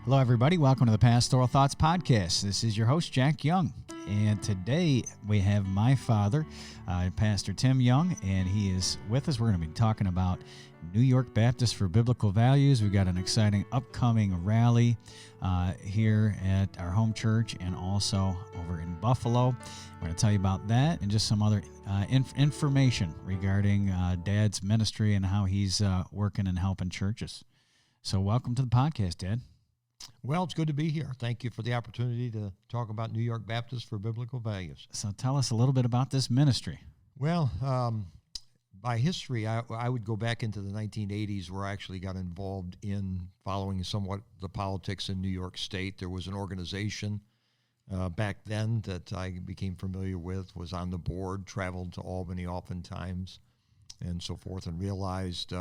Hello, everybody. Welcome to the Pastoral Thoughts Podcast. This is your host, Jack Young. And today we have my father, Pastor Tim Young, and he is with us. We're going to be talking about New York Baptist for Biblical Values. We've got an exciting upcoming rally here at our home church and also over in Buffalo. We're going to tell you about that and just some other information regarding Dad's ministry and how he's working and helping churches. So welcome to the podcast, Dad. Well, it's good to be here. Thank you for the opportunity to talk about New York Baptist for Biblical Values. So tell us a little bit about this ministry. Well, by history, I would go back into the 1980s where I actually got involved in following somewhat the politics in New York State. There was an organization back then that I became familiar with, was on the board, traveled to Albany oftentimes and so forth, and realized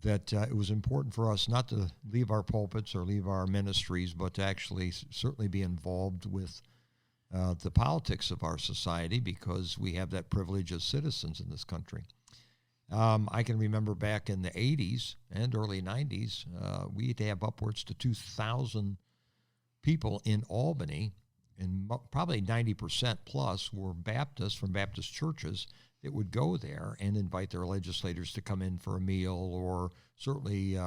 that it was important for us not to leave our pulpits or leave our ministries, but to actually certainly be involved with the politics of our society because we have that privilege as citizens in this country. I can remember back in the 80s and early 90s, we'd have upwards to 2,000 people in Albany, and probably 90% plus were Baptists from Baptist churches that would go there and invite their legislators to come in for a meal or certainly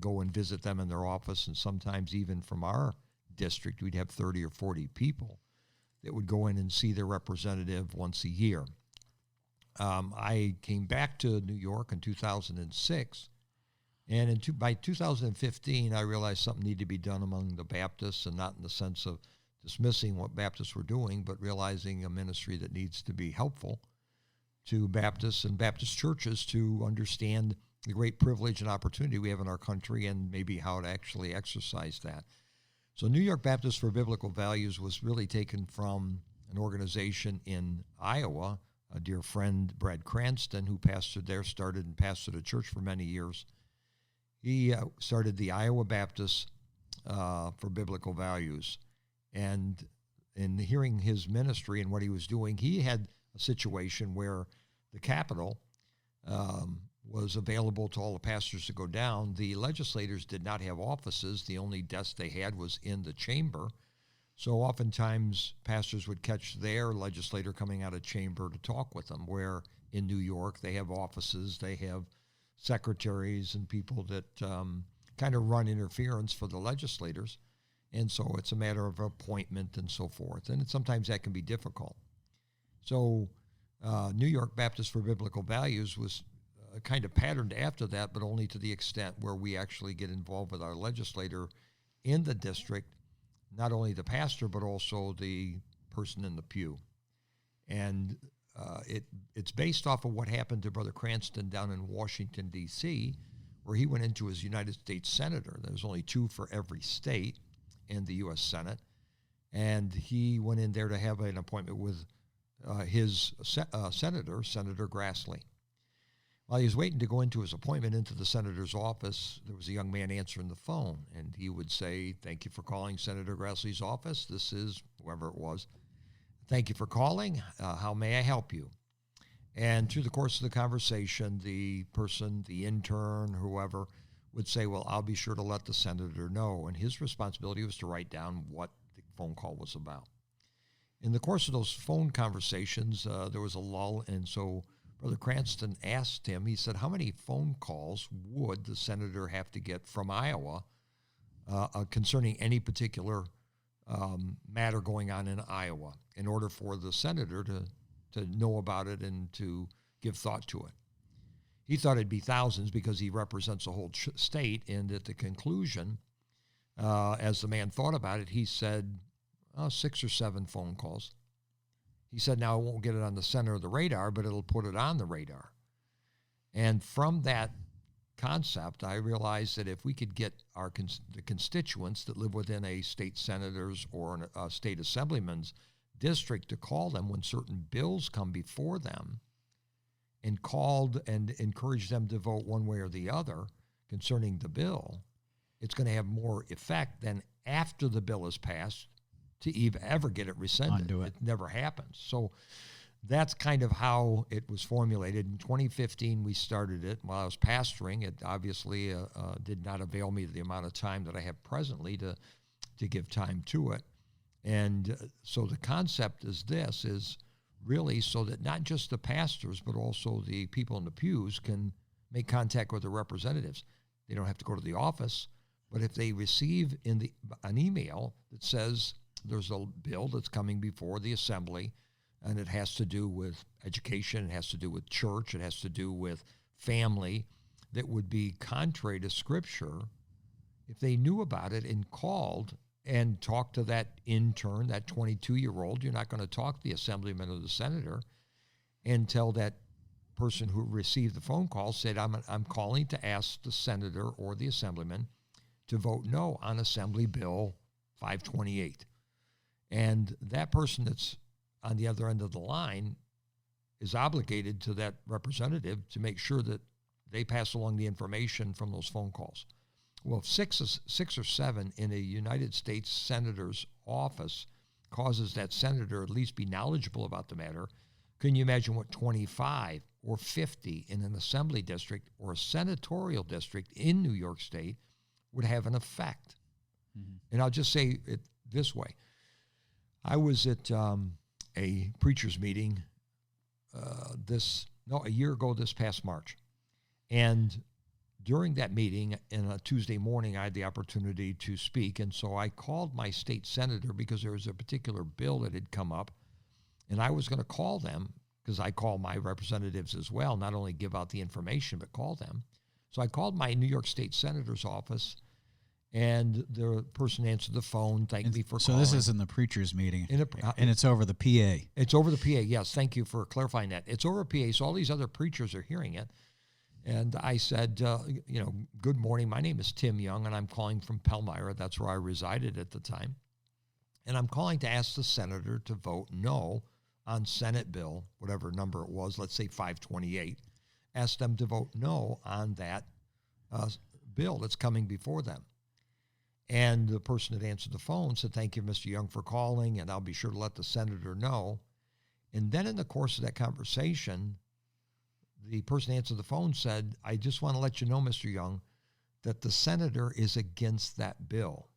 go and visit them in their office. And sometimes even from our district, we'd have 30 or 40 people that would go in and see their representative once a year. I came back to New York in 2006, and by 2015, I realized something needed to be done among the Baptists, and not in the sense of dismissing what Baptists were doing, but realizing a ministry that needs to be helpful to Baptists and Baptist churches to understand the great privilege and opportunity we have in our country and maybe how to actually exercise that. So New York Baptist for Biblical Values was really taken from an organization in Iowa, a dear friend, Brad Cranston, who started and pastored a church for many years. He started the Iowa Baptist for Biblical Values. And in hearing his ministry and what he was doing, he had a situation where the Capitol was available to all the pastors to go down. The legislators did not have offices. The only desk they had was in the chamber. So oftentimes pastors would catch their legislator coming out of chamber to talk with them, where in New York they have offices, they have secretaries and people that kind of run interference for the legislators. And so it's a matter of appointment and so forth. And sometimes that can be difficult. So New York Baptist for Biblical Values was kind of patterned after that, but only to the extent where we actually get involved with our legislator in the district, not only the pastor, but also the person in the pew. And it's based off of what happened to Brother Cranston down in Washington, D.C., where he went into his United States Senator. There's only 2 for every state in the U.S. Senate. And he went in there to have an appointment with his senator, Senator Grassley. While he was waiting to go into his appointment into the senator's office, there was a young man answering the phone, and he would say, "Thank you for calling Senator Grassley's office. This is," whoever it was, "thank you for calling. How may I help you?" And through the course of the conversation, the person, the intern, whoever, would say, "Well, I'll be sure to let the senator know." And his responsibility was to write down what the phone call was about. In the course of those phone conversations, there was a lull, and so Brother Cranston asked him, he said, how many phone calls would the senator have to get from Iowa concerning any particular matter going on in Iowa in order for the senator to know about it and to give thought to it? He thought it'd be thousands because he represents a whole state, and at the conclusion, as the man thought about it, he said, 6 or 7 phone calls. He said, now I won't get it on the center of the radar, but it'll put it on the radar. And from that concept, I realized that if we could get the constituents that live within a state senator's or a state assemblyman's district to call them when certain bills come before them and called and encouraged them to vote one way or the other concerning the bill, it's going to have more effect than after the bill is passed to ever get it rescinded. Undo it. It never happens. So that's kind of how it was formulated. In 2015, we started it. While I was pastoring, it obviously did not avail me the amount of time that I have presently to give time to it. And so the concept is this, is really so that not just the pastors, but also the people in the pews can make contact with their representatives. They don't have to go to the office, but if they receive an email that says there's a bill that's coming before the assembly, and it has to do with education, it has to do with church, it has to do with family, that would be contrary to Scripture, if they knew about it and called and talked to that intern, that 22-year-old, you're not going to talk to the assemblyman or the senator until that person who received the phone call said, I'm calling to ask the senator or the assemblyman to vote no on Assembly Bill 528. And that person that's on the other end of the line is obligated to that representative to make sure that they pass along the information from those phone calls. Well, if six or seven in a United States senator's office causes that senator at least be knowledgeable about the matter, can you imagine what 25 or 50 in an assembly district or a senatorial district in New York State would have an effect? Mm-hmm. And I'll just say it this way. I was at a preacher's meeting a year ago this past March. And during that meeting, in a Tuesday morning, I had the opportunity to speak. And so I called my state senator because there was a particular bill that had come up. And I was going to call them, because I call my representatives as well, not only give out the information, but call them. So I called my New York State senator's office, and the person answered the phone, thanked me for calling. So this is in the preacher's meeting, and it's over the PA. It's over the PA, yes. Thank you for clarifying that. It's over PA, so all these other preachers are hearing it. And I said, good morning. My name is Tim Young, and I'm calling from Palmyra. That's where I resided at the time. And I'm calling to ask the senator to vote no on Senate bill, whatever number it was, let's say 528. Ask them to vote no on that bill that's coming before them. And the person that answered the phone said, thank you, Mr. Young, for calling, and I'll be sure to let the senator know. And then in the course of that conversation, the person who answered the phone said, I just want to let you know, Mr. Young, that the senator is against that bill.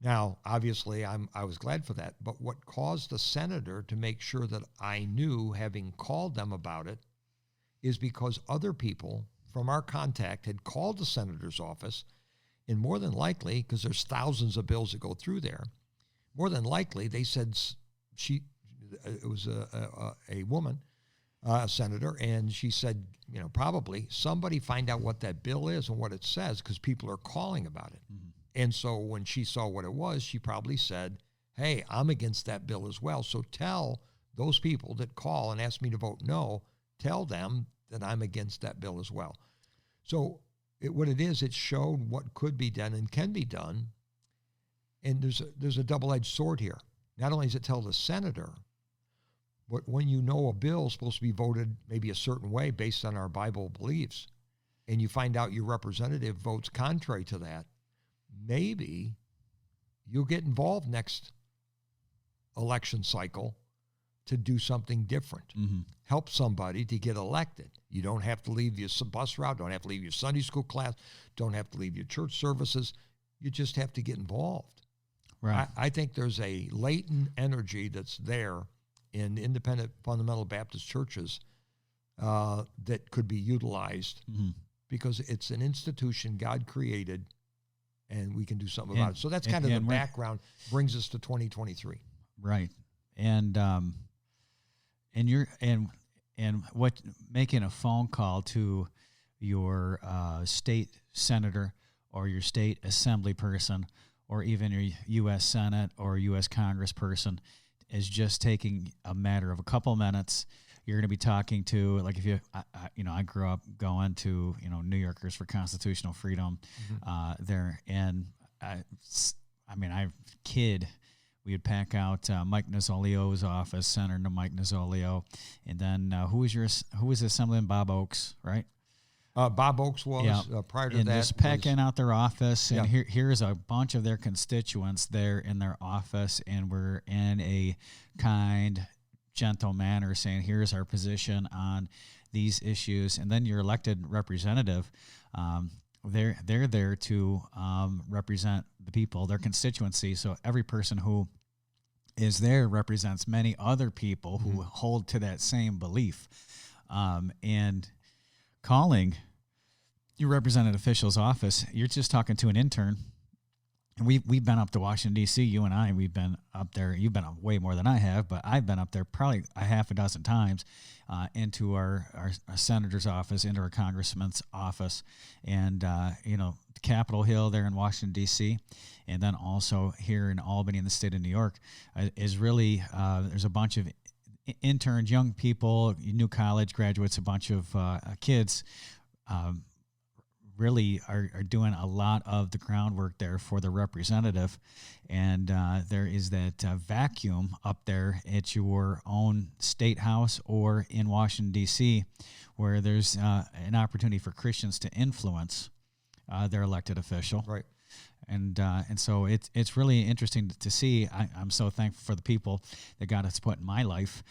Now, obviously, I was glad for that, but what caused the senator to make sure that I knew, having called them about it, is because other people from our contact had called the senator's office, and more than likely, because there's thousands of bills that go through there, more than likely they said it was a woman, a senator, and she said, probably somebody find out what that bill is and what it says, because people are calling about it. Mm-hmm. And so when she saw what it was, she probably said, hey, I'm against that bill as well. So tell those people that call and ask me to vote no, tell them that I'm against that bill as well. So it showed what could be done and can be done. And there's a double-edged sword here. Not only does it tell the senator, but when you know a bill is supposed to be voted maybe a certain way based on our Bible beliefs, and you find out your representative votes contrary to that, maybe you'll get involved next election cycle to do something different. Mm-hmm. Help somebody to get elected. You don't have to leave your bus route, don't have to leave your Sunday school class, don't have to leave your church services. You just have to get involved. Right. I think there's a latent energy that's there in independent fundamental Baptist churches that could be utilized, mm-hmm. because it's an institution God created, and we can do something about it. So that's kind of the background, brings us to 2023. Right. And what making a phone call to your state senator or your state assembly person or even your U.S. Senate or U.S. Congress person is just taking a matter of a couple minutes. You're going to be talking to, like, if I grew up going to, New Yorkers for Constitutional Freedom, mm-hmm. There. And we would pack out Mike Nozzolio's office, Senator Mike Nozzolio. And then who was Assemblyman Bob Oakes, right? Bob Oakes was, prior to that. And just packing out their office, and here's a bunch of their constituents there in their office, and we're in a kind, gentle manner, saying, here's our position on these issues. And then your elected representative, they're there to represent the people, their constituency. So every person who is there represents many other people who hold to that same belief. And calling your represented official's office, you're just talking to an intern. And we've been up to Washington, D.C., you and I, we've been up there. You've been up way more than I have, but I've been up there probably a half a dozen times into our senator's office, into our congressman's office, and, Capitol Hill there in Washington, D.C., and then also here in Albany in the state of New York is really, there's a bunch of interns, young people, new college graduates, a bunch of kids really are doing a lot of the groundwork there for the representative. And there is that vacuum up there at your own state house or in Washington, D.C., where there's an opportunity for Christians to influence their elected official. Right. And so it's really interesting to see. I'm so thankful for the people that God has put in my life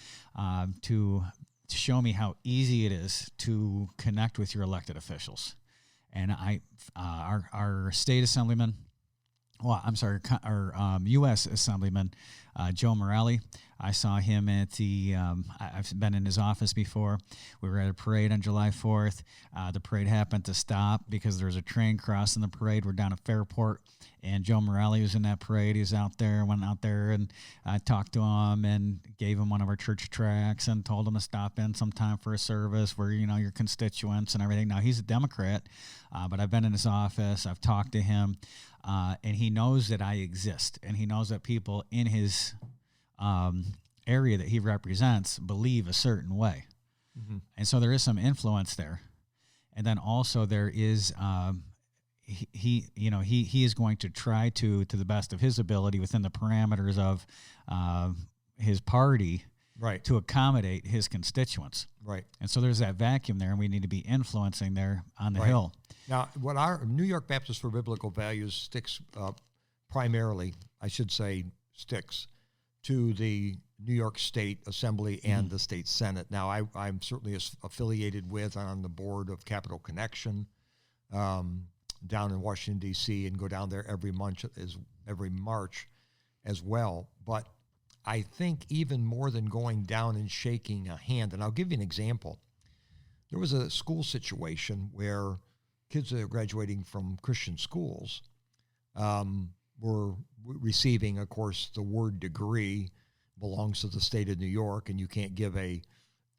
to show me how easy it is to connect with your elected officials. And our state assemblyman, our U.S. assemblyman, Joe Morelli, I saw him at I've been in his office before. We were at a parade on July 4th. The parade happened to stop because there was a train crossing the parade. We're down at Fairport, and Joe Morelli was in that parade. He was went out there, and I talked to him and gave him one of our church tracts and told him to stop in sometime for a service where, your constituents and everything. Now, he's a Democrat, but I've been in his office. I've talked to him, and he knows that I exist, and he knows that people in his area that he represents believe a certain way. Mm-hmm. And so there is some influence there. And then also there is, he is going to try to the best of his ability within the parameters of his party, right, to accommodate his constituents. Right. And so there's that vacuum there, and we need to be influencing there on the right. Hill. Now, what our New York Baptist for Biblical Values sticks sticks to the New York State Assembly and the State Senate. Now, I'm certainly affiliated with and on the board of Capital Connection down in Washington, D.C., and go down there every March as well. But I think even more than going down and shaking a hand, and I'll give you an example. There was a school situation where kids that are graduating from Christian schools were receiving, of course, the word degree belongs to the state of New York, and you can't give a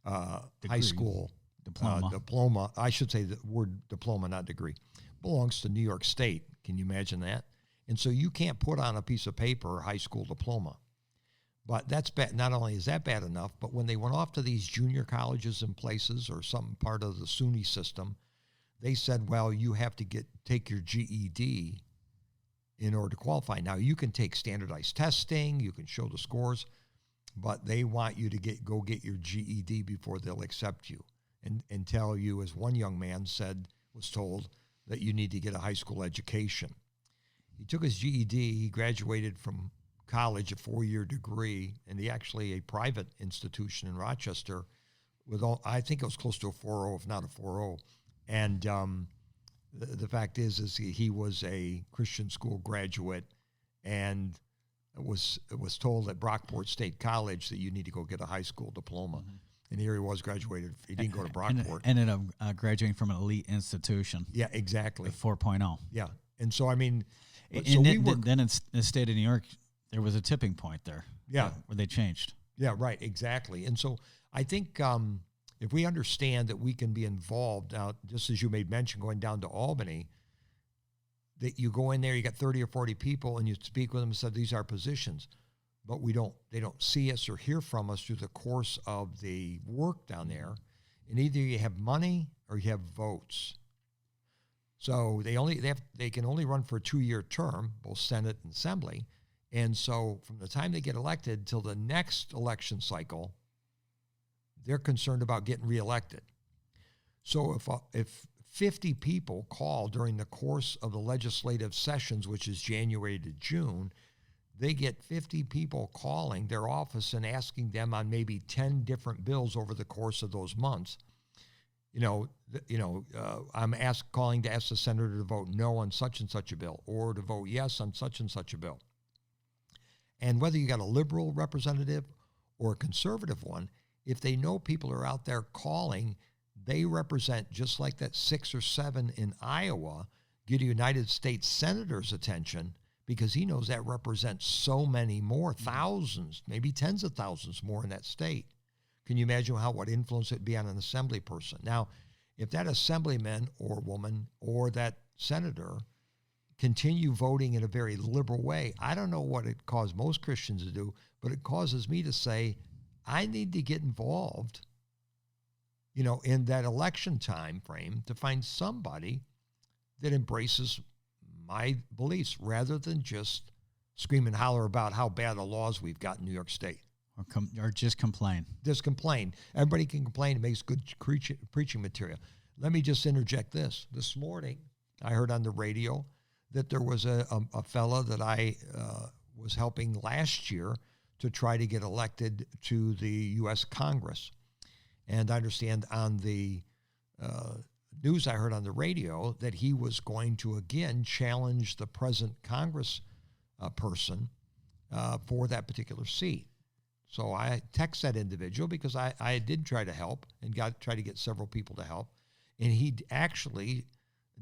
high school diploma. I should say the word diploma, not degree, belongs to New York State. Can you imagine that? And so you can't put on a piece of paper high school diploma. But that's bad. Not only is that bad enough, but when they went off to these junior colleges and places or some part of the SUNY system, they said, well, you have to take your GED in order to qualify. Now, you can take standardized testing, you can show the scores, but they want you to go get your GED before they'll accept you and tell you, as one young man was told, that you need to get a high school education. He took his GED, he graduated from college, a 4-year degree, and a private institution in Rochester I think it was close to a 4.0, if not a 4.0. And the fact is he was a Christian school graduate, and it was told at Brockport State College that you need to go get a high school diploma. Mm-hmm. And here he was, graduated. He didn't go to Brockport. Ended up graduating from an elite institution. Yeah, exactly. 4.0. Yeah. And so, I mean... then in the state of New York, there was a tipping point there. Yeah. Where they changed. Yeah, right, exactly. And so I think if we understand that we can be involved, now, just as you made mention, going down to Albany, that you go in there, you got 30 or 40 people, and you speak with them and say, these are positions. But they don't see us or hear from us through the course of the work down there. And either you have money or you have votes. So they can only run for a 2-year term, both Senate and Assembly. And so from the time they get elected till the next election cycle, they're concerned about getting reelected. So if 50 people call during the course of the legislative sessions, which is January to June, they get 50 people calling their office and asking them on maybe 10 different bills over the course of those months. I'm calling to ask the senator to vote no on such and such a bill, or to vote yes on such and such a bill. And whether you got a liberal representative or a conservative one, if they know people are out there calling, they represent, just like that 6 or 7 in Iowa, get a United States senator's attention, because he knows that represents so many more, thousands, maybe tens of thousands more in that state. Can you imagine what influence it would be on an assembly person? Now, if that assemblyman or woman or that senator continue voting in a very liberal way, I don't know what it caused most Christians to do, but it causes me to say, I need to get involved, in that election time frame, to find somebody that embraces my beliefs rather than just scream and holler about how bad the laws we've got in New York State. Or just complain. Just complain. Everybody can complain. It makes good preaching material. Let me just interject this. This morning, I heard on the radio that there was a fella that I was helping last year to try to get elected to the U.S. Congress. And I understand on the news I heard on the radio that he was going to again challenge the present Congress person for that particular seat. So I text that individual, because I did try to help and try to get several people to help. And he actually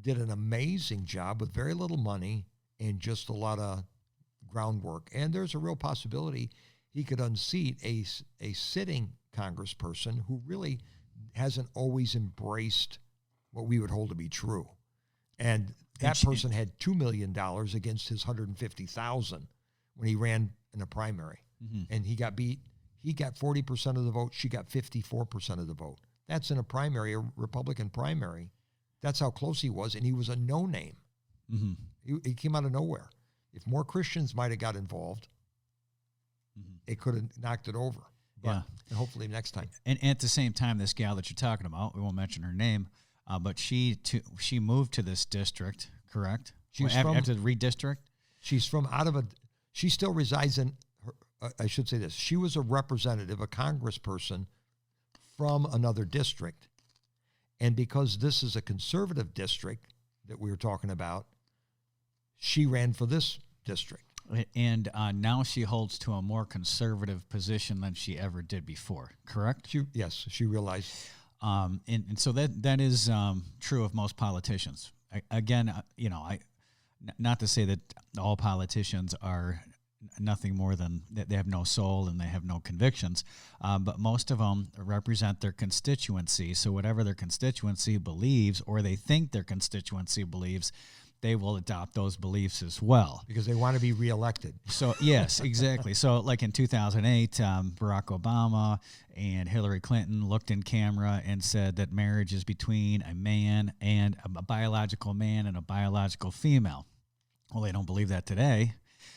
did an amazing job with very little money and just a lot of groundwork. And there's a real possibility he could unseat a sitting congressperson who really hasn't always embraced what we would hold to be true. And that person had $2 million against his $150,000 when he ran in a primary. Mm-hmm. And he got beat. He got 40% of the vote. She got 54% of the vote. That's in a primary, a Republican primary. That's how close he was, and he was a no-name. Mm-hmm. He came out of nowhere. If more Christians might have got involved, it could have knocked it over. But hopefully next time. And at the same time, this gal that you're talking about, we won't mention her name, but she moved to this district, correct? After the redistrict? She's from she still resides in, I should say this, she was a representative, a congressperson from another district. And because this is a conservative district that we were talking about, she ran for this district. And now she holds to a more conservative position than she ever did before, correct? Yes, she realized. And so that is true of most politicians. Again, not to say that all politicians are nothing more than they have no soul and they have no convictions, but most of them represent their constituency. So whatever their constituency believes, or they think their constituency believes, they will adopt those beliefs as well. Because they want to be reelected. So, yes, exactly. So, like in 2008, Barack Obama and Hillary Clinton looked in camera and said that marriage is between a man and a biological man and a biological female. Well, they don't believe that today,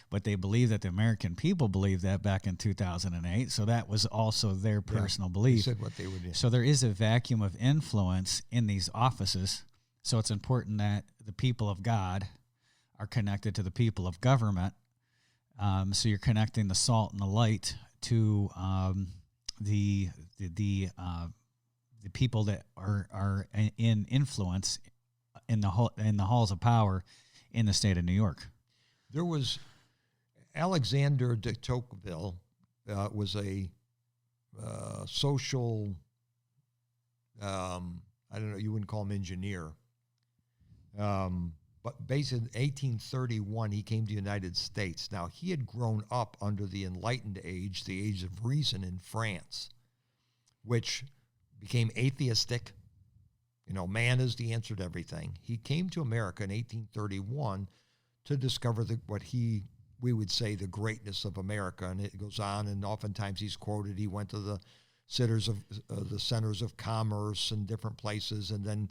but they believe that the American people believed that back in 2008. So that was also their personal belief. They said what they would do. So there is a vacuum of influence in these offices. So it's important that the people of God are connected to the people of government. So you're connecting the salt and the light to the people that are in influence in the halls of power in the state of New York. There was Alexander de Tocqueville was a social, I don't know, you wouldn't call him engineer. But basically in 1831, he came to the United States. Now, he had grown up under the Enlightened Age, the Age of Reason in France, which became atheistic. Man is the answer to everything. He came to America in 1831 to discover we would say the greatness of America. And it goes on, and oftentimes he's quoted. He went to the centers of commerce and different places, and then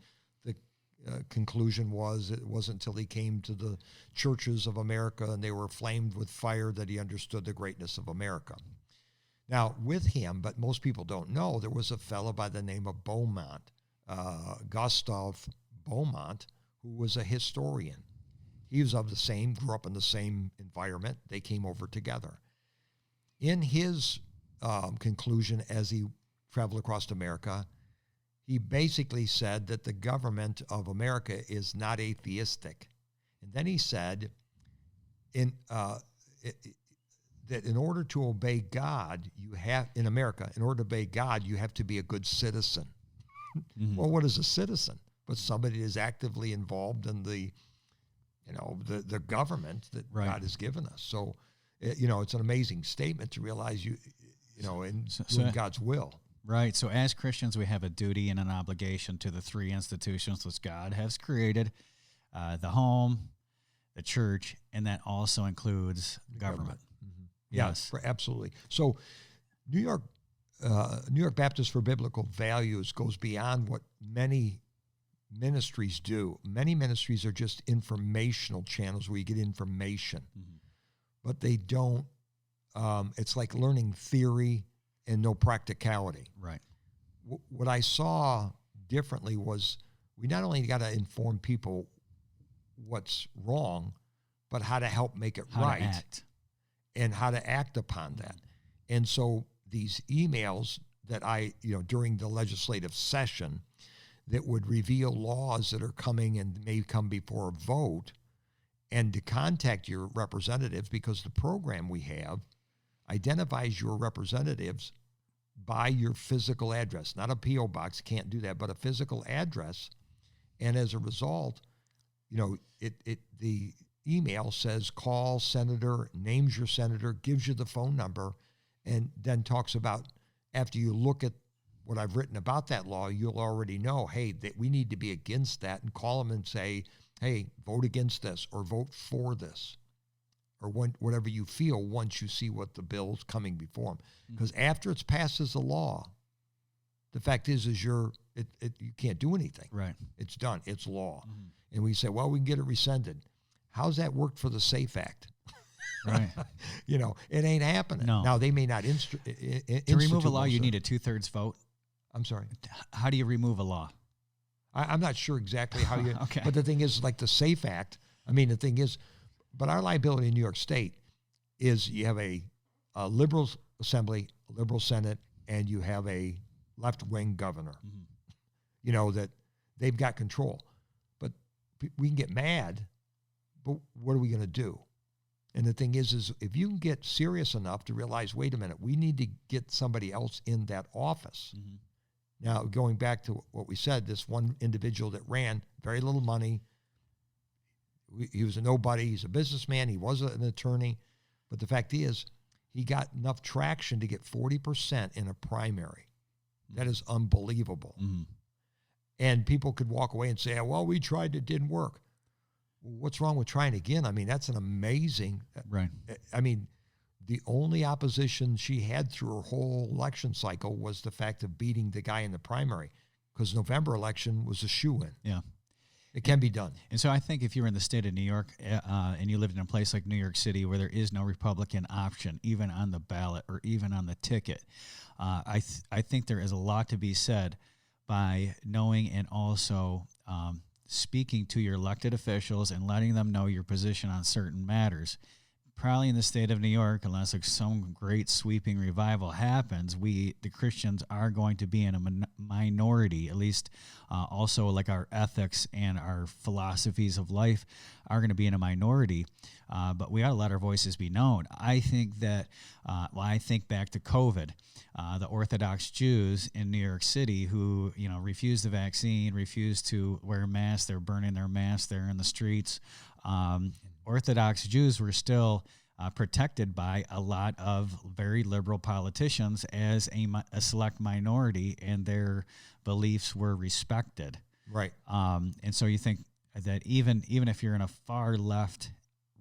the conclusion was it wasn't until he came to the churches of America and they were flamed with fire that he understood the greatness of America. Now, with him, but most people don't know, there was a fellow by the name of Beaumont, Gustave Beaumont, who was a historian. He was of the same, grew up in the same environment. They came over together. In his conclusion as he traveled across America, he basically said that the government of America is not atheistic. And then he said that in order to obey God, in America, in order to obey God, you have to be a good citizen. Mm-hmm. Well, what is a citizen? But somebody is actively involved in the government that God has given us. So, it's an amazing statement to realize doing God's will. Right. So as Christians, we have a duty and an obligation to the three institutions which God has created, the home, the church, and that also includes government. Mm-hmm. Yes, absolutely. So New York Baptist for Biblical Values goes beyond what many ministries do. Many ministries are just informational channels where you get information, but they don't. It's like learning theory and no practicality. Right. What I saw differently was we not only got to inform people what's wrong, but how to help make it right. How to act. And how to act upon that. And so these emails that during the legislative session that would reveal laws that are coming and may come before a vote, and to contact your representatives, because the program we have identifies your representatives by your physical address, not a P.O. box, can't do that, but a physical address. And as a result, the email says call senator, names your senator, gives you the phone number, and then talks about, after you look at what I've written about that law, you'll already know, hey, that we need to be against that, and call them and say, hey, vote against this or vote for this, or whatever you feel once you see what the bill's coming before them. Because after it's passed as a law, the fact is you can't do anything. Right. It's done. It's law. And we say, well, we can get it rescinded. How's that work for the SAFE Act? Right. It ain't happening. No. Now, they may not To remove a law, you need a 2/3 vote. I'm sorry? How do you remove a law? I'm not sure exactly how you... Okay. But the thing is, like the SAFE Act, but our liability in New York State is you have a liberal assembly, a liberal Senate, and you have a left-wing governor. That they've got control. But we can get mad, but what are we going to do? And the thing is if you can get serious enough to realize, wait a minute, we need to get somebody else in that office. Now, going back to what we said, this one individual that ran, very little money. He was a nobody. He's a businessman. He was an attorney. But the fact is, he got enough traction to get 40% in a primary. That is unbelievable. And people could walk away and say, well, we tried, it didn't work. Well, what's wrong with trying again? That's an amazing... Right. The only opposition she had through her whole election cycle was the fact of beating the guy in the primary, because November election was a shoo-in. Yeah. It can be done. And so I think if you're in the state of New York and you lived in a place like New York City where there is no Republican option, even on the ballot or even on the ticket, I think there is a lot to be said by knowing and also speaking to your elected officials and letting them know your position on certain matters. Probably in the state of New York, unless some great sweeping revival happens, the Christians are going to be in a minority, at least also like our ethics and our philosophies of life are going to be in a minority, but we ought to let our voices be known. I think that, I think back to COVID, the Orthodox Jews in New York City who, refused the vaccine, refused to wear masks, they're burning their masks, they're in the streets. Orthodox Jews were still protected by a lot of very liberal politicians as a select minority, and their beliefs were respected. Right. And so you think that even if you're in a far left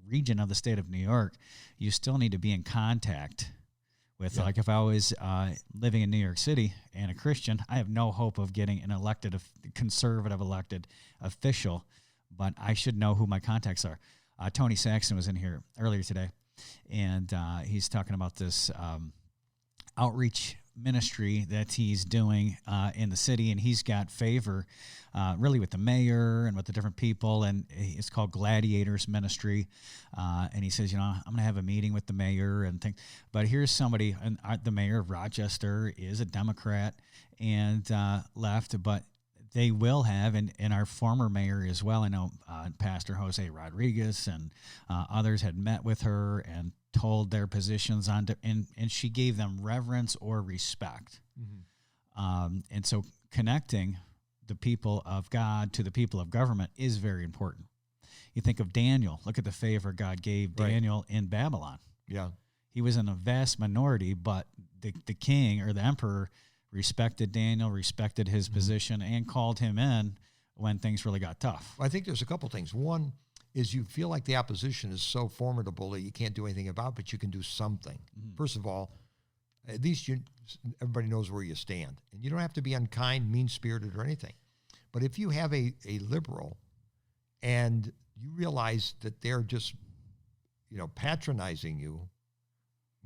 region of the state of New York, you still need to be in contact with, like if I was living in New York City and a Christian, I have no hope of getting an conservative elected official, but I should know who my contacts are. Tony Saxon was in here earlier today, and he's talking about this outreach ministry that he's doing in the city, and he's got favor really with the mayor and with the different people, and it's called Gladiators Ministry. And he says, I'm going to have a meeting with the mayor and things. But here's somebody, and the mayor of Rochester is a Democrat and left, but they will have, and our former mayor as well. I know Pastor Jose Rodriguez and others had met with her and told their positions on, and she gave them reverence or respect. Mm-hmm. And so connecting the people of God to the people of government is very important. You think of Daniel. Look at the favor God gave Daniel in Babylon. Yeah. He was in a vast minority, but the king or the emperor respected Daniel, respected his position, and called him in when things really got tough. I think there's a couple things. One is you feel like the opposition is so formidable that you can't do anything about, but you can do something. Mm-hmm. First of all, at least everybody knows where you stand. And you don't have to be unkind, mean-spirited, or anything. But if you have a liberal and you realize that they're just, patronizing you,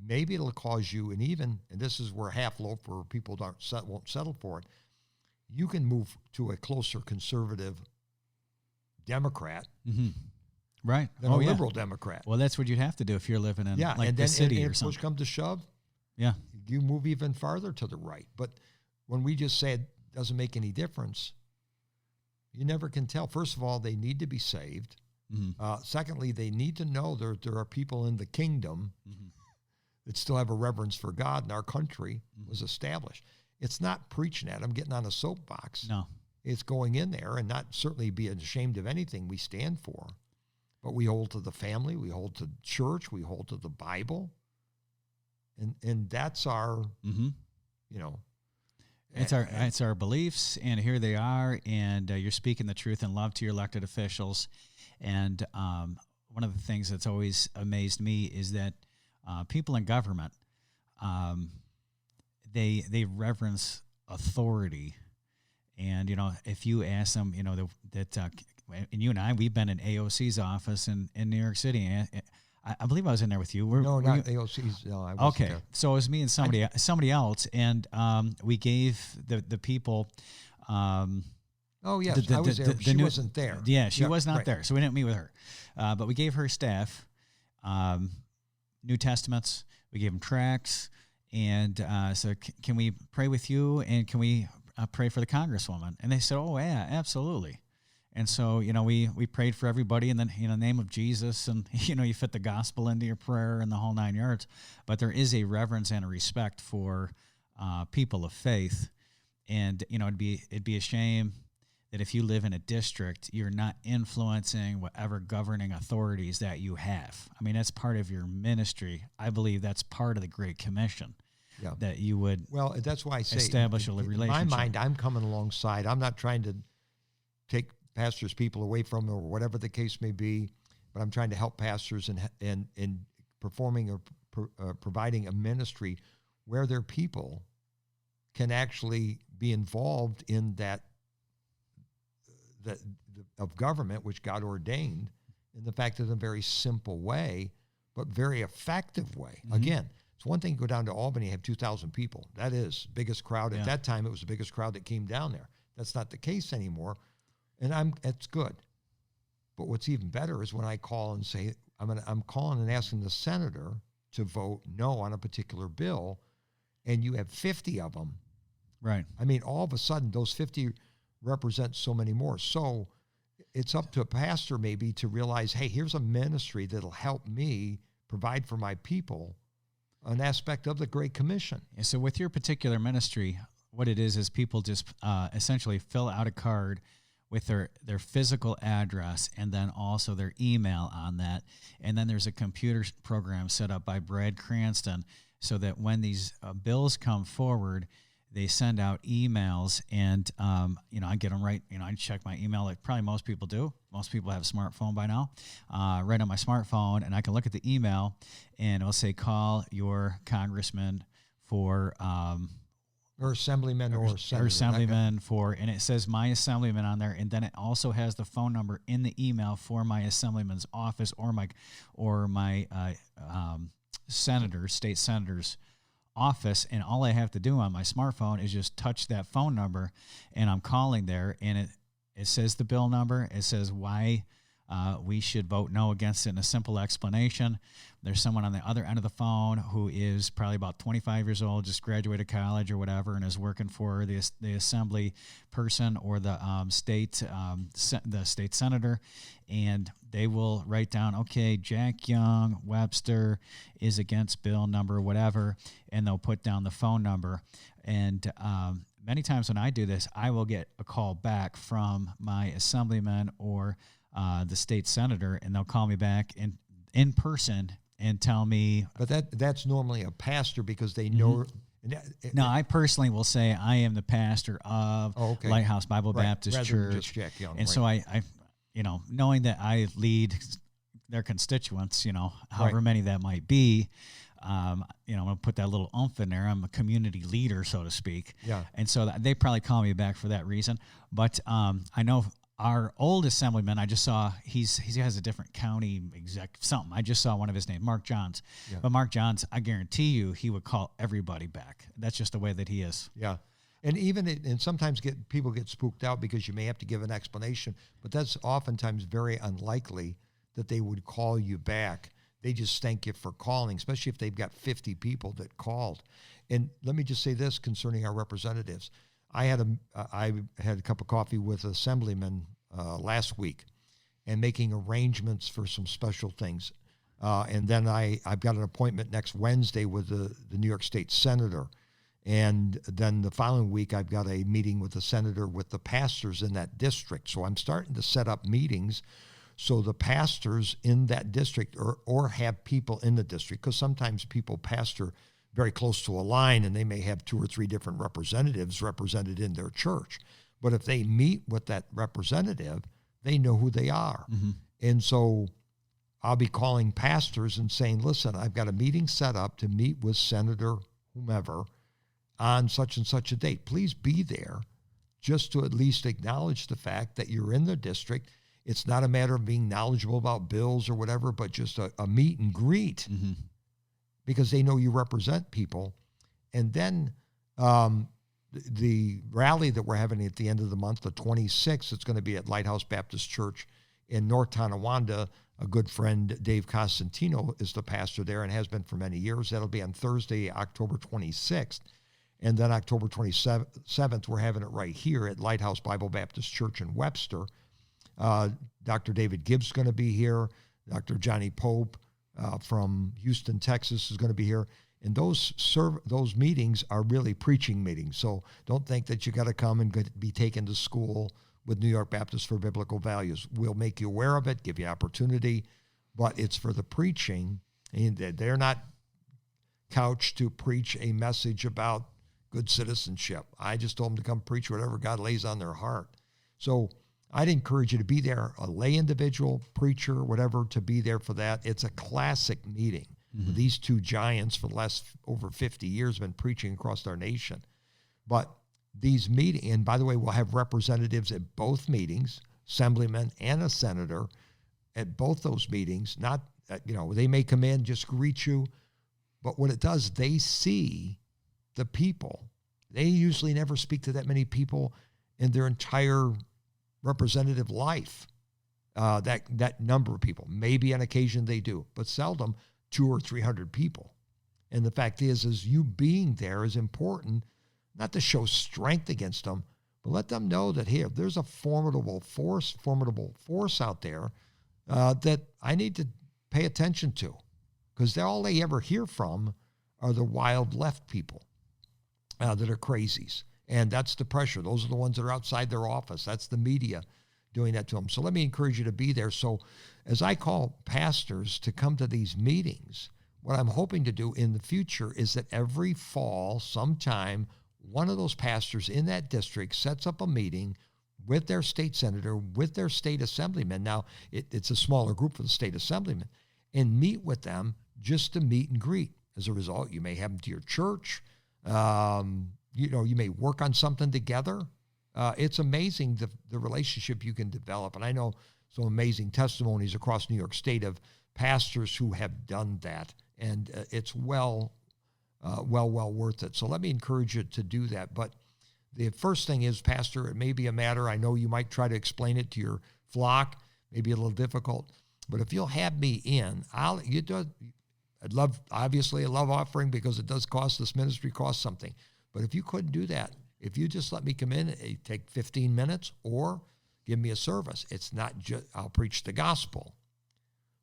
maybe it'll cause you, and this is where half loaf, where people won't settle for it, you can move to a closer conservative Democrat, mm-hmm. right? Than a liberal Democrat. Well, that's what you'd have to do if you're living in the city or something. Push come to shove, yeah, you move even farther to the right. But when we just say it doesn't make any difference, you never can tell. First of all, they need to be saved. Mm-hmm. Secondly, they need to know there are people in the kingdom mm-hmm. that still have a reverence for God, and our country mm-hmm. was established. It's not preaching at them, getting on a soapbox. No. It's going in there and not certainly be ashamed of anything we stand for. But we hold to the family, we hold to church, we hold to the Bible. And that's our, mm-hmm. It's our beliefs, and here they are, and you're speaking the truth in love to your elected officials. And one of the things that's always amazed me is that people in government, they reverence authority. And, if you ask them, and you and I, we've been in AOC's office in New York City. I believe I was in there with you. No, not AOC's. No, I wasn't there. So it was me and somebody else, and we gave the people. Oh, yes, I was there. She wasn't there. Yeah, she was not there, so we didn't meet with her. But we gave her staff New Testaments. We gave them tracts, and so can we pray with you, and can we pray for the Congresswoman? And they said, oh, yeah, absolutely. And so, we prayed for everybody, and then, in the name of Jesus, and, you fit the gospel into your prayer and the whole 9 yards. But there is a reverence and a respect for people of faith. And, it'd be a shame that if you live in a district, you're not influencing whatever governing authorities that you have. I mean, that's part of your ministry. I believe that's part of the Great Commission. Yeah. That you would that's why I say establish a relationship. In my mind, I'm coming alongside. I'm not trying to take pastors' people away from them or whatever the case may be, but I'm trying to help pastors in performing or providing a ministry where their people can actually be involved in that of government, which God ordained, in the fact of a very simple way, but very effective way. Mm-hmm. Again, it's one thing to go down to Albany and have 2,000 people. That is biggest crowd. At that time, it was the biggest crowd that came down there. That's not the case anymore, and it's good. But what's even better is when I call and say, I'm calling and asking the senator to vote no on a particular bill, and you have 50 of them. Right. I mean, all of a sudden, those 50 represent so many more. So it's up to a pastor maybe to realize, hey, here's a ministry that'll help me provide for my people an aspect of the Great Commission. Yeah, so with your particular ministry, what it is people just essentially fill out a card with their physical address and then also their email on that. And then there's a computer program set up by Brad Cranston so that when these bills come forward, they send out emails, and I get them right. I check my email like probably most people do. Most people have a smartphone by now, right on my smartphone, and I can look at the email, and it'll say call your congressman for or assemblyman or senator. Or assemblyman for, and it says my assemblyman on there, and then it also has the phone number in the email for my assemblyman's office or my state senator's office, and all I have to do on my smartphone is just touch that phone number, and I'm calling there, and it says the bill number. It says why we should vote no against it in a simple explanation. There's someone on the other end of the phone who is probably about 25 years old, just graduated college or whatever, and is working for the assembly person or the state senator, and they will write down, okay, Jack Young, Webster is against bill number whatever, and they'll put down the phone number. And many times when I do this, I will get a call back from my assemblyman or the state senator, and they'll call me back in person and tell me. But that's normally a pastor because they know. No, I personally will say I am the pastor of Lighthouse Bible Baptist rather Church. than just Jack Young, and so I, knowing that I lead their constituents, however many that might be, I'm going to put that little oomph in there. I'm a community leader, so to speak. Yeah. And so they probably call me back for that reason. But I know our old assemblyman, I just saw he has a different county exec something. I just saw one of his names, Mark Johns. Yeah. But Mark Johns, I guarantee you, he would call everybody back. That's just the way that he is. Yeah. And sometimes people get spooked out because you may have to give an explanation, but that's oftentimes very unlikely that they would call you back. They just thank you for calling, especially if they've got 50 people that called. And let me just say this concerning our representatives. I had a cup of coffee with Assemblyman last week and making arrangements for some special things. And then I've got an appointment next Wednesday with the New York State Senator. And then the following week, I've got a meeting with the senator with the pastors in that district. So I'm starting to set up meetings so the pastors in that district or have people in the district, because sometimes people pastor very close to a line and they may have 2 or 3 different representatives represented in their church. But if they meet with that representative, they know who they are. Mm-hmm. And so I'll be calling pastors and saying, listen, I've got a meeting set up to meet with Senator whomever on such and such a date. Please be there just to at least acknowledge the fact that you're in the district. It's not a matter of being knowledgeable about bills or whatever, but just a meet and greet. Mm-hmm. Because they know you represent people. And then the rally that we're having at the end of the month, the 26th, it's going to be at Lighthouse Baptist Church in North Tonawanda. A good friend, Dave Costantino, is the pastor there and has been for many years. That'll be on Thursday, October 26th. And then October 27th, we're having it right here at Lighthouse Bible Baptist Church in Webster. Dr. David Gibbs is going to be here. Dr. Johnny Pope from Houston, Texas is going to be here. And those meetings are really preaching meetings. So don't think that you got to come and be taken to school with New York Baptists for Biblical Values. We'll make you aware of it, give you opportunity, but it's for the preaching. And they're not couched to preach a message about good citizenship. I just told them to come preach whatever God lays on their heart. So I'd encourage you to be there, a lay individual, preacher, whatever, to be there for that. It's a classic meeting. Mm-hmm. These 2 giants for the last over 50 years have been preaching across our nation. But these meetings, and by the way, we'll have representatives at both meetings, assemblyman and a senator at both those meetings. Not, they may come in, just greet you, but what it does, they see the people. They usually never speak to that many people in their entire representative life, that number of people. Maybe on occasion they do, but seldom 200 or 300 people. And the fact is you being there is important, not to show strength against them, but let them know that here, there's a formidable force out there that I need to pay attention to, because all they ever hear from are the wild left people that are crazies. And that's the pressure. Those are the ones that are outside their office. That's the media doing that to them. So let me encourage you to be there. So as I call pastors to come to these meetings, what I'm hoping to do in the future is that every fall, sometime, one of those pastors in that district sets up a meeting with their state senator, with their state assemblyman. Now, it's a smaller group for the state assemblyman, and meet with them just to meet and greet. As a result, you may have them to your church. You may work on something together. It's amazing the relationship you can develop. And I know some amazing testimonies across New York State of pastors who have done that. And it's well well worth it. So let me encourage you to do that. But the first thing is, Pastor, it may be a matter, I know you might try to explain it to your flock, maybe a little difficult, but if you'll have me in, I'd love offering because it does cost, this ministry costs something. But if you couldn't do that, if you just let me come in, take 15 minutes or give me a service. It's not just, I'll preach the gospel,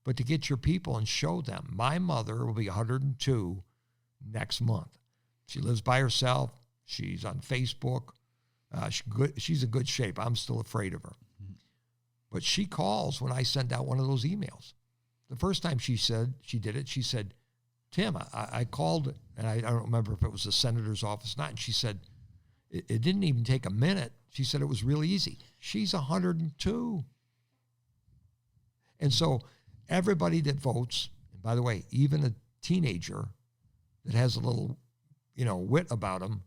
but to get your people and show them. My mother will be 102 next month. She lives by herself. She's on Facebook. She's in good shape. I'm still afraid of her. Mm-hmm. But she calls when I send out one of those emails. The first time she did it, she said, Tim, I called, and I don't remember if it was the senator's office or not, and she said, it didn't even take a minute. She said it was really easy. She's 102. And so everybody that votes, and by the way, even a teenager that has a little, wit about them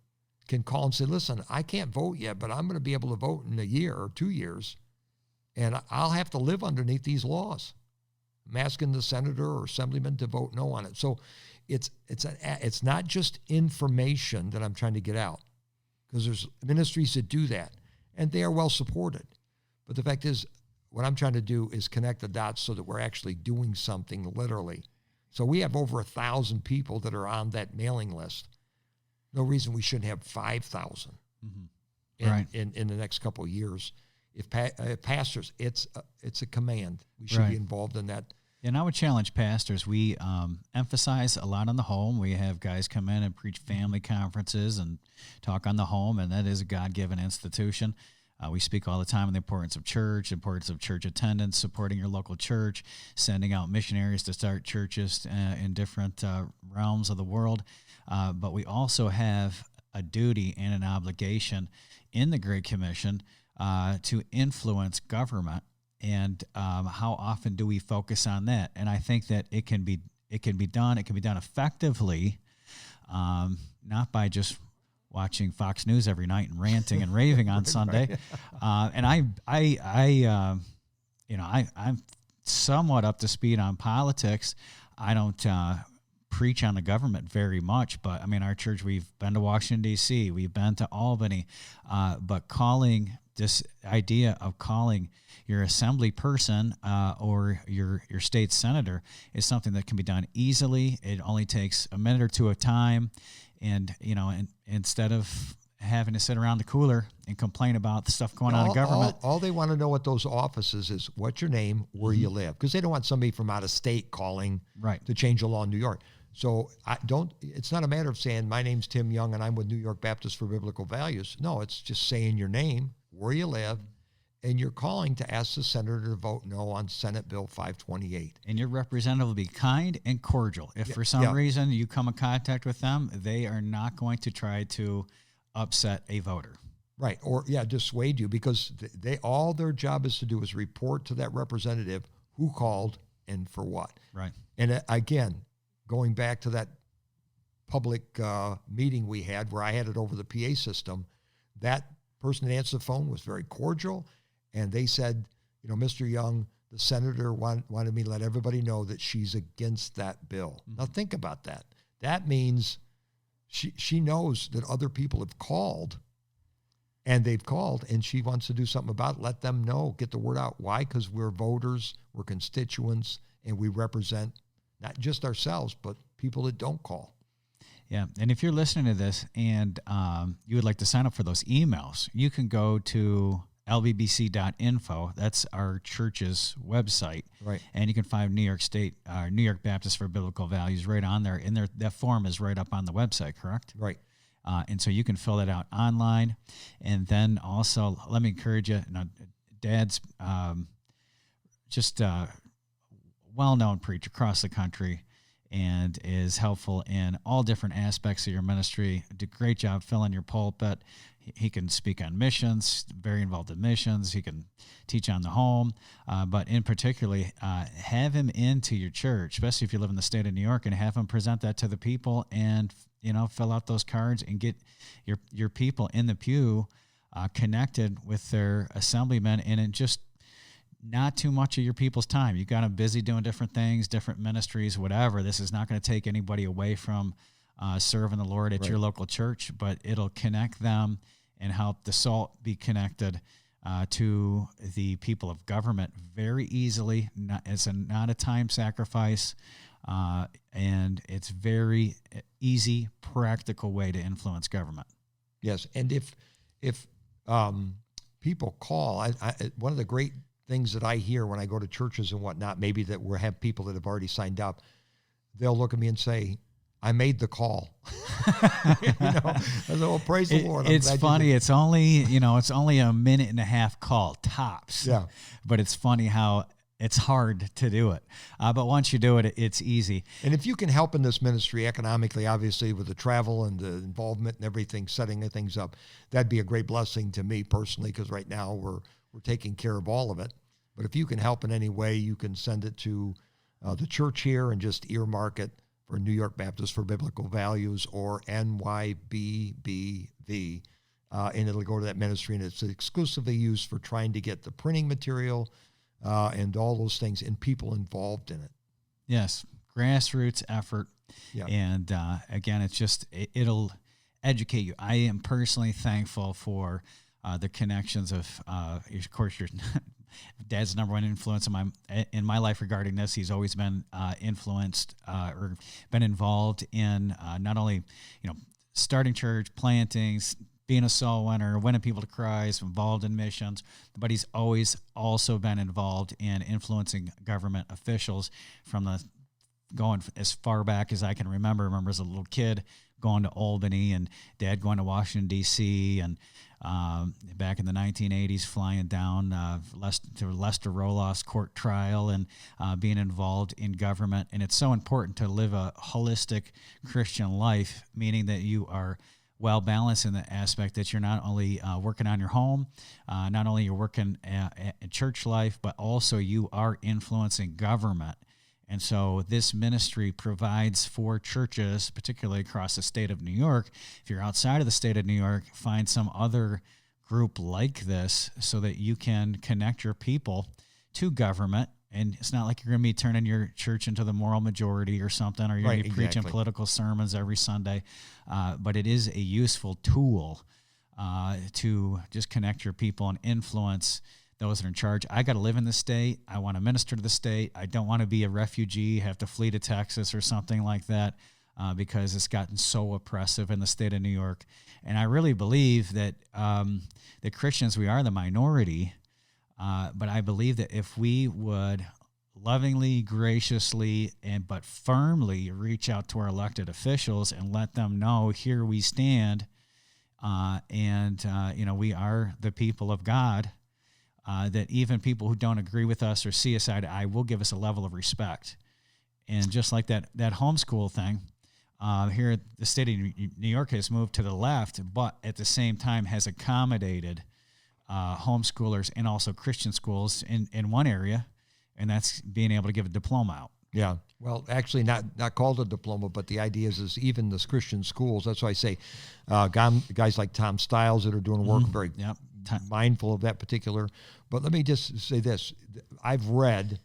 can call and say, listen, I can't vote yet, but I'm going to be able to vote in a year or 2 years, and I'll have to live underneath these laws. I'm asking the senator or assemblyman to vote no on it. So it's not just information that I'm trying to get out, because there's ministries that do that, and they are well supported. But the fact is, what I'm trying to do is connect the dots so that we're actually doing something literally. So we have over 1,000 people that are on that mailing list. No reason we shouldn't have 5,000 in the next couple of years. If pastors, it's a command. We should be involved in that. And I would challenge pastors. We emphasize a lot on the home. We have guys come in and preach family conferences and talk on the home, and that is a God-given institution. We speak all the time on the importance of church attendance, supporting your local church, sending out missionaries to start churches in different realms of the world. But we also have a duty and an obligation in the Great Commission to influence government. And how often do we focus on that? And I think that it can be done effectively, not by just watching Fox News every night and ranting and raving on Sunday. And I'm somewhat up to speed on politics. I don't preach on the government very much, but I mean, our church, we've been to Washington, D.C., we've been to Albany, but this idea of calling your assembly person or your state senator is something that can be done easily. It only takes a minute or two of time, and instead of having to sit around the cooler and complain about the stuff going on in government. All they want to know at those offices is what's your name, where you live, because they don't want somebody from out of state calling to change the law in New York. So it's not a matter of saying my name's Tim Young and I'm with New York Baptist for Biblical Values. No, it's just saying your name, where you live, and you're calling to ask the senator to vote no on Senate Bill 528. And your representative will be kind and cordial. If for some reason you come in contact with them, they are not going to try to upset a voter. Right. Or, dissuade you, because all their job is to do is report to that representative who called and for what. Right. And again, going back to that public meeting we had where I had it over the PA system, that person that answered the phone was very cordial. And they said, Mr. Young, the senator wanted me to let everybody know that she's against that bill. Mm-hmm. Now think about that. That means she knows that other people have called, and they've called, and she wants to do something about it. Let them know, get the word out. Why? Because we're voters, we're constituents, and we represent not just ourselves, but people that don't call. Yeah, and if you're listening to this and you would like to sign up for those emails, you can go to lbbc.info. That's our church's website. Right. And you can find New York Baptist for Biblical Values right on there. And that form is right up on the website, correct? Right. And so you can fill that out online. And then also, let me encourage you, Dad's just a well-known preacher across the country and is helpful in all different aspects of your ministry. Did a great job filling your pulpit. He can speak on missions, very involved in missions. He can teach on the home, but in particularly, have him into your church, especially if you live in the state of New York, and have him present that to the people and, fill out those cards and get your people in the pew connected with their assemblymen, and in just not too much of your people's time. You've got them busy doing different things, different ministries, whatever. This is not going to take anybody away from serving the Lord at Right. your local church, but it'll connect them and help the salt be connected to the people of government very easily. It's not a time sacrifice, and it's very easy, practical way to influence government. Yes, and if people call, I one of the great things that I hear when I go to churches and whatnot, maybe that we have people that have already signed up, they'll look at me and say, "I made the call." I say, "Oh, praise the Lord." It's funny. It's only a minute and a half call tops. Yeah. But it's funny how it's hard to do it. But once you do it, it's easy. And if you can help in this ministry economically, obviously with the travel and the involvement and everything, setting things up, that'd be a great blessing to me personally, because right now we're taking care of all of it. But if you can help in any way, you can send it to the church here and just earmark it for New York Baptist for Biblical Values or NYBBV, and it'll go to that ministry, and it's exclusively used for trying to get the printing material and all those things and people involved in it. Yes, grassroots effort. Yeah. And again, it'll educate you. I am personally thankful for the connections of course, your dad's number one influence in my life regarding this. He's always been influenced or been involved in not only starting church, plantings, being a soul winner, winning people to Christ, involved in missions, but he's always also been involved in influencing government officials going as far back as I can remember. I remember as a little kid going to Albany and Dad going to Washington, D.C., and back in the 1980s flying down to Lester Roloff's court trial and being involved in government. And it's so important to live a holistic Christian life, meaning that you are well balanced in the aspect that you're not only working on your home, not only you're working in church life, but also you are influencing government. And so this ministry provides for churches, particularly across the state of New York. If you're outside of the state of New York, find some other group like this so that you can connect your people to government. And it's not like you're going to be turning your church into the moral majority or something, or you're going to be preaching political sermons every Sunday. But it is a useful tool to just connect your people and influence those that are in charge. I got to live in the state. I want to minister to the state. I don't want to be a refugee, have to flee to Texas or something like that, because it's gotten so oppressive in the state of New York. And I really believe that the Christians, we are the minority, but I believe that if we would lovingly, graciously, but firmly reach out to our elected officials and let them know, here we stand, and we are the people of God, that even people who don't agree with us or see us eye to eye will give us a level of respect. And just like that homeschool thing, here the state of New York has moved to the left, but at the same time has accommodated homeschoolers and also Christian schools in one area, and that's being able to give a diploma out. Yeah. Well, actually not called a diploma, but the idea is even the Christian schools. That's why I say guys like Tom Stiles that are doing work very mindful of that particular. But let me just say this. I've read,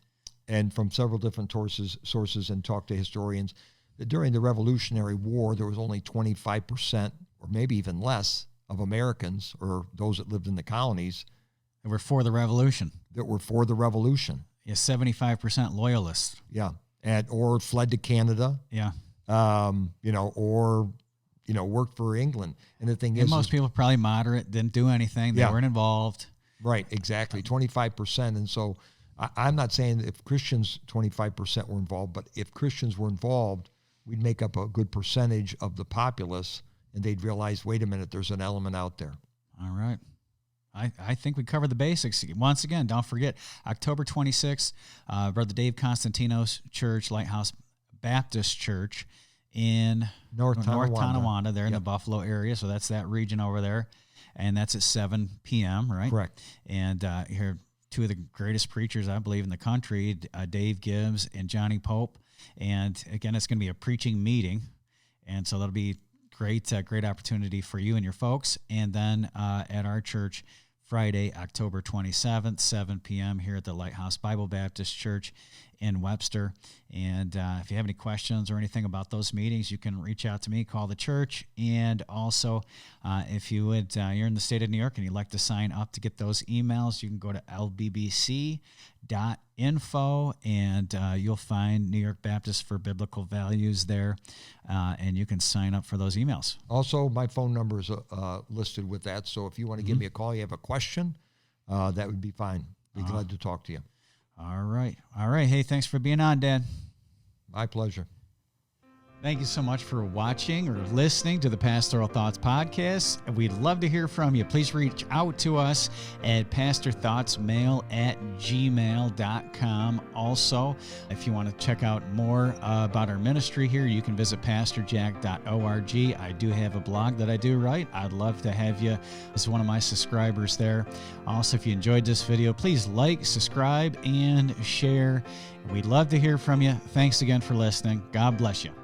and from several different sources and talked to historians, that during the Revolutionary War, there was only 25%, or maybe even less, of Americans, or those that lived in the colonies, that were for the revolution. That were for the revolution. Yeah, 75% loyalists. Yeah, or fled to Canada. Yeah. Or worked for England. And the thing is, most people probably moderate, didn't do anything. They weren't involved. Right, exactly, 25%. And so I'm not saying that if Christians, 25% were involved, but if Christians were involved, we'd make up a good percentage of the populace, and they'd realize, wait a minute, there's an element out there. All right. I think we covered the basics. Once again, don't forget, October 26th, Brother Dave Constantino's church, Lighthouse Baptist Church in North Tonawanda, there in the Buffalo area. So that's that region over there. And that's at 7 p.m., right? Correct. And here, two of the greatest preachers, I believe, in the country, Dave Gibbs and Johnny Pope. And again, it's going to be a preaching meeting. And so that'll be great opportunity for you and your folks. And then at our church, Friday, October 27th, 7 p.m. here at the Lighthouse Bible Baptist Church in Webster. And if you have any questions or anything about those meetings, you can reach out to me, call the church. And also, if you would, you're in the state of New York and you'd like to sign up to get those emails, you can go to lbbc.info, and you'll find New York Baptist for Biblical Values there, and you can sign up for those emails. Also, my phone number is listed with that, so if you want to give me a call, you have a question, that would be fine. Be glad to talk to you. All right. Hey, thanks for being on, Dad. My pleasure. Thank you so much for watching or listening to the Pastoral Thoughts Podcast. We'd love to hear from you. Please reach out to us at pastorthoughtsmail@gmail.com. Also, if you want to check out more about our ministry here, you can visit pastorjack.org. I do have a blog that I do write. I'd love to have you as one of my subscribers there. Also, if you enjoyed this video, please like, subscribe, and share. We'd love to hear from you. Thanks again for listening. God bless you.